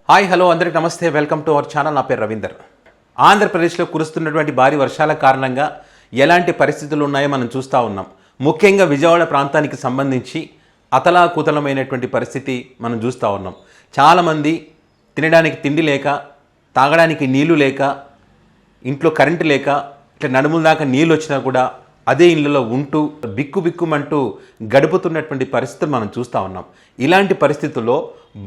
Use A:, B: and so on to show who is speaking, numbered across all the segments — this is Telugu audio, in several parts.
A: హాయ్ హలో అందరికీ నమస్తే, వెల్కమ్ టు అవర్ ఛానల్. నా పేరు రవీందర్. ఆంధ్రప్రదేశ్లో కురుస్తున్నటువంటి భారీ వర్షాల కారణంగా ఎలాంటి పరిస్థితులు ఉన్నాయో మనం చూస్తూ ఉన్నాం. ముఖ్యంగా విజయవాడ ప్రాంతానికి సంబంధించి అతలాకుతలమైనటువంటి పరిస్థితి మనం చూస్తూ ఉన్నాం. చాలామంది తినడానికి తిండి లేక, తాగడానికి నీళ్లు లేక, ఇంట్లో కరెంటు లేక, ఇట్లా నడుముల దాకా నీళ్ళు వచ్చినా కూడా అదే ఇళ్ళలో ఉంటూ బిక్కుబిక్కుమంటూ గడుపుతున్నటువంటి పరిస్థితులు మనం చూస్తూ ఉన్నాం. ఇలాంటి పరిస్థితుల్లో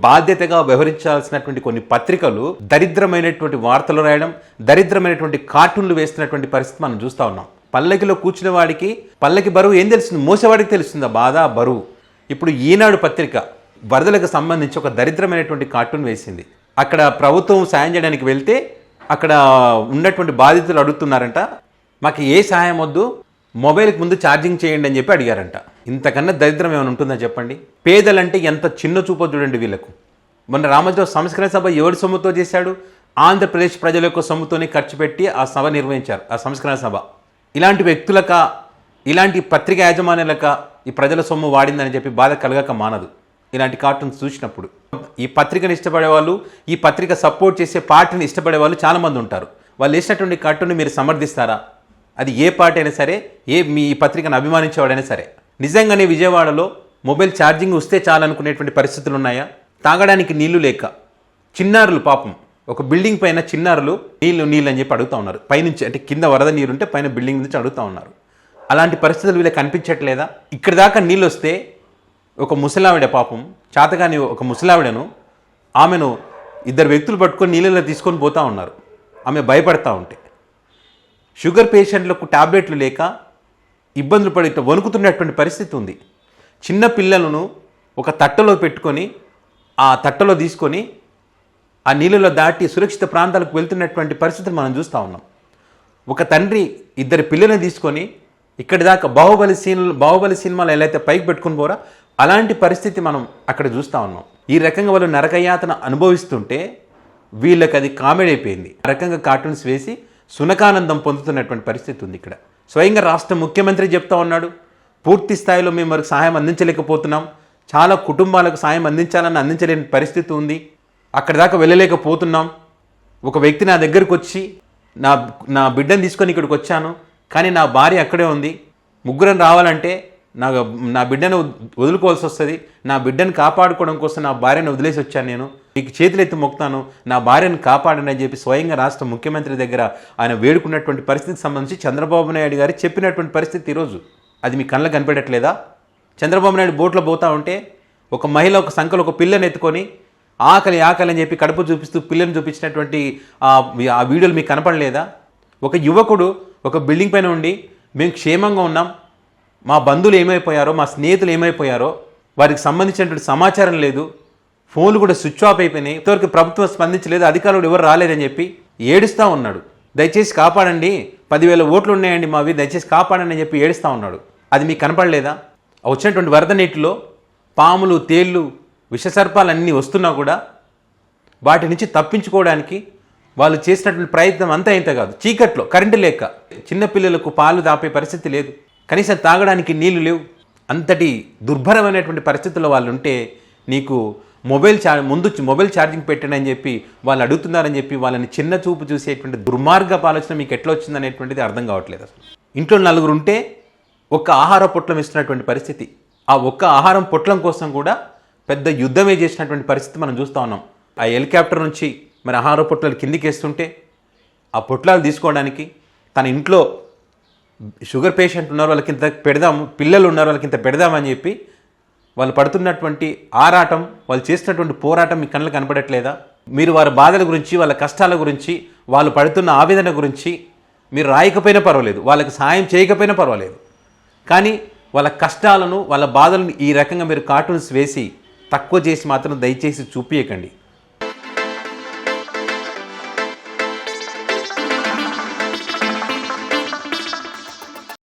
A: బాధ్యతగా వ్యవహరించాల్సినటువంటి కొన్ని పత్రికలు దరిద్రమైనటువంటి వార్తలు రాయడం, దరిద్రమైనటువంటి కార్టూన్లు వేస్తున్నటువంటి పరిస్థితి మనం చూస్తూ ఉన్నాం. పల్లకిలో కూర్చున్న వాడికి పల్లకి బరువు ఏం తెలుస్తుంది? మోసేవాడికి తెలుస్తుంది బాధ, బరువు. ఇప్పుడు ఈనాడు పత్రిక వరదలకు సంబంధించి ఒక దరిద్రమైనటువంటి కార్టూన్ వేసింది. అక్కడ ప్రభుత్వం సాయం చేయడానికి వెళ్తే అక్కడ ఉన్నటువంటి బాధితులు అడుగుతున్నారంట, మాకు ఏ సహాయం వద్దు, మొబైల్కి ముందు ఛార్జింగ్ చేయండి అని చెప్పి అడిగారంట. ఇంతకన్నా దరిద్రం ఏమైనా ఉంటుందా చెప్పండి? పేదలంటే ఎంత చిన్న చూపో చూడండి వీళ్ళకు. మొన్న రామోజీరావు సంస్కరణ సభ ఎవరి సొమ్ముతో చేశాడు? ఆంధ్రప్రదేశ్ ప్రజల యొక్క సొమ్ముతోనే ఖర్చు పెట్టి ఆ సభ నిర్వహించారు, ఆ సంస్కరణ సభ. ఇలాంటి వ్యక్తులక, ఇలాంటి పత్రిక యాజమాన్యాలక ఈ ప్రజల సొమ్ము వాడిందని చెప్పి బాధ కలగక మానదు ఇలాంటి కార్టూన్స్ చూసినప్పుడు. ఈ పత్రికను ఇష్టపడే వాళ్ళు, ఈ పత్రిక సపోర్ట్ చేసే పార్టీని ఇష్టపడే వాళ్ళు చాలామంది ఉంటారు. వాళ్ళు వేసినటువంటి కార్టూన్ని మీరు సమర్థిస్తారా? అది ఏ పార్టీ అయినా సరే, మీ పత్రికను అభిమానించేవాడైనా సరే. నిజంగానే విజయవాడలో మొబైల్ ఛార్జింగ్ వస్తే చాలనుకునేటువంటి పరిస్థితులు ఉన్నాయా? తాగడానికి నీళ్లు లేక చిన్నారులు, పాపం ఒక బిల్డింగ్ పైన చిన్నారులు నీళ్ళు అని చెప్పి అడుగుతూ ఉన్నారు. పైనుంచి, అంటే కింద వరద నీరు ఉంటే పైన బిల్డింగ్ నుంచి అడుగుతూ ఉన్నారు. అలాంటి పరిస్థితులు వీళ్ళకి కనిపించట్లేదా? ఇక్కడ దాకా నీళ్ళు వస్తే ఒక ముసలావిడ, పాపం చాతగాని ఒక ముసలావిడను, ఆమెను ఇద్దరు వ్యక్తులు పట్టుకొని నీళ్ళలో తీసుకొని పోతూ ఉన్నారు. ఆమె భయపడతా ఉంటే, షుగర్ పేషెంట్లకు టాబ్లెట్లు లేక ఇబ్బందులు పడి వణుకుతున్నటువంటి పరిస్థితి ఉంది. చిన్న పిల్లలను ఒక తట్టలో పెట్టుకొని, ఆ తట్టలో తీసుకొని ఆ నీళ్ళలో దాటి సురక్షిత ప్రాంతాలకు వెళ్తున్నటువంటి పరిస్థితులు మనం చూస్తూ ఉన్నాం. ఒక తండ్రి ఇద్దరు పిల్లల్ని తీసుకొని ఇక్కడి దాకా బాహుబలి సినిమాలు ఎలా అయితే పైకి పెట్టుకుని పోరా, అలాంటి పరిస్థితి మనం అక్కడ చూస్తూ ఉన్నాం. ఈ రకంగా వాళ్ళు నరకయాతన అనుభవిస్తుంటే వీళ్ళకి అది కామెడీ అయిపోయింది. ఆ రకంగా కార్టూన్స్ వేసి సునకానందం పొందుతున్నటువంటి పరిస్థితి ఉంది ఇక్కడ. స్వయంగా రాష్ట్ర ముఖ్యమంత్రి చెప్తా ఉన్నాడు, పూర్తి స్థాయిలో మేము వారికి సహాయం అందించలేకపోతున్నాం, చాలా కుటుంబాలకు సాయం అందించలేని పరిస్థితి ఉంది, అక్కడి దాకా వెళ్ళలేకపోతున్నాం. ఒక వ్యక్తి నా దగ్గరికి వచ్చి నా బిడ్డను తీసుకొని ఇక్కడికి వచ్చాను, కానీ నా భార్య అక్కడే ఉంది, ముగ్గురం రావాలంటే నా బిడ్డను వదులుకోవాల్సి వస్తుంది, నా బిడ్డను కాపాడుకోవడం కోసం నా భార్యను వదిలేసి వచ్చాను, నేను మీకు చేతులెత్తి మొక్కుతాను, నా భార్యను కాపాడండి అని చెప్పి స్వయంగా రాష్ట్ర ముఖ్యమంత్రి దగ్గర ఆయన వేడుకున్నటువంటి పరిస్థితికి సంబంధించి చంద్రబాబు నాయుడు గారు చెప్పినటువంటి పరిస్థితి ఈరోజు. అది మీ కళ్ళకు కనిపెట్టట్లేదా? చంద్రబాబు నాయుడు బోట్లో పోతా ఉంటే ఒక మహిళ ఒక సంఖ్యలో ఒక పిల్లని ఎత్తుకొని ఆకలి అని చెప్పి కడుపు చూపిస్తూ పిల్లని చూపించినటువంటి ఆ వీడియోలు మీకు కనపడలేదా? ఒక యువకుడు ఒక బిల్డింగ్ పైన ఉండి, మేము క్షేమంగా ఉన్నాం, మా బంధువులు ఏమైపోయారో, మా స్నేహితులు ఏమైపోయారో వారికి సంబంధించినటువంటి సమాచారం లేదు, ఫోన్లు కూడా స్విచ్ ఆఫ్ అయిపోయినాయి, ఇంతవరకు ప్రభుత్వం స్పందించలేదు, అధికారులు ఎవరు రాలేదని చెప్పి ఏడుస్తూ ఉన్నాడు. దయచేసి కాపాడండి, 10,000 ఓట్లు ఉన్నాయండి మావి, దయచేసి కాపాడండి అని చెప్పి ఏడుస్తూ ఉన్నాడు. అది మీకు కనపడలేదా? వచ్చినటువంటి వరద నీటిలో పాములు, తేళ్ళు, విషసర్పాలు అన్నీ వస్తున్నా కూడా వాటి నుంచి తప్పించుకోవడానికి వాళ్ళు చేసినటువంటి ప్రయత్నం అంతా ఇంత కాదు. చీకట్లో కరెంటు లేక చిన్నపిల్లలకు పాలు దాపే పరిస్థితి లేదు, కనీసం తాగడానికి నీళ్లు లేవు. అంతటి దుర్భరమైనటువంటి పరిస్థితుల్లో వాళ్ళు ఉంటే నీకు మొబైల్ ఛార్జింగ్ పెట్టండి అని చెప్పి వాళ్ళు అడుగుతున్నారని చెప్పి వాళ్ళని చిన్న చూపు చూసేటువంటి దుర్మార్గపు ఆలోచన మీకు ఎట్లా వచ్చింది అనేటువంటిది అర్థం కావట్లేదు. అసలు ఇంట్లో 4 ఉంటే ఒక్క ఆహార పొట్లం ఇస్తున్నటువంటి పరిస్థితి, ఆ ఒక్క ఆహారం పొట్లం కోసం కూడా పెద్ద యుద్ధమే చేసినటువంటి పరిస్థితి మనం చూస్తూ ఉన్నాం. ఆ హెలికాప్టర్ నుంచి మరి ఆహార పొట్లాలు కిందికి వేస్తుంటే ఆ పొట్లాలు తీసుకోవడానికి తన ఇంట్లో షుగర్ పేషెంట్ ఉన్నారు, వాళ్ళకి ఇంత పెడదాము, పిల్లలు ఉన్నారు వాళ్ళకి ఇంత పెడదామని చెప్పి వాళ్ళు పడుతున్నటువంటి ఆరాటం, వాళ్ళు చేస్తున్నటువంటి పోరాటం మీ కళ్ళకు కనపడట్లేదా? మీరు వారి బాధల గురించి, వాళ్ళ కష్టాల గురించి, వాళ్ళు పడుతున్న ఆవేదన గురించి మీరు రాయకపోయినా పర్వాలేదు, వాళ్ళకి సాయం చేయకపోయినా పర్వాలేదు, కానీ వాళ్ళ కష్టాలను, వాళ్ళ బాధలను ఈ రకంగా మీరు కార్టూన్స్ వేసి తక్కువ చేసి మాత్రం దయచేసి చూపించకండి.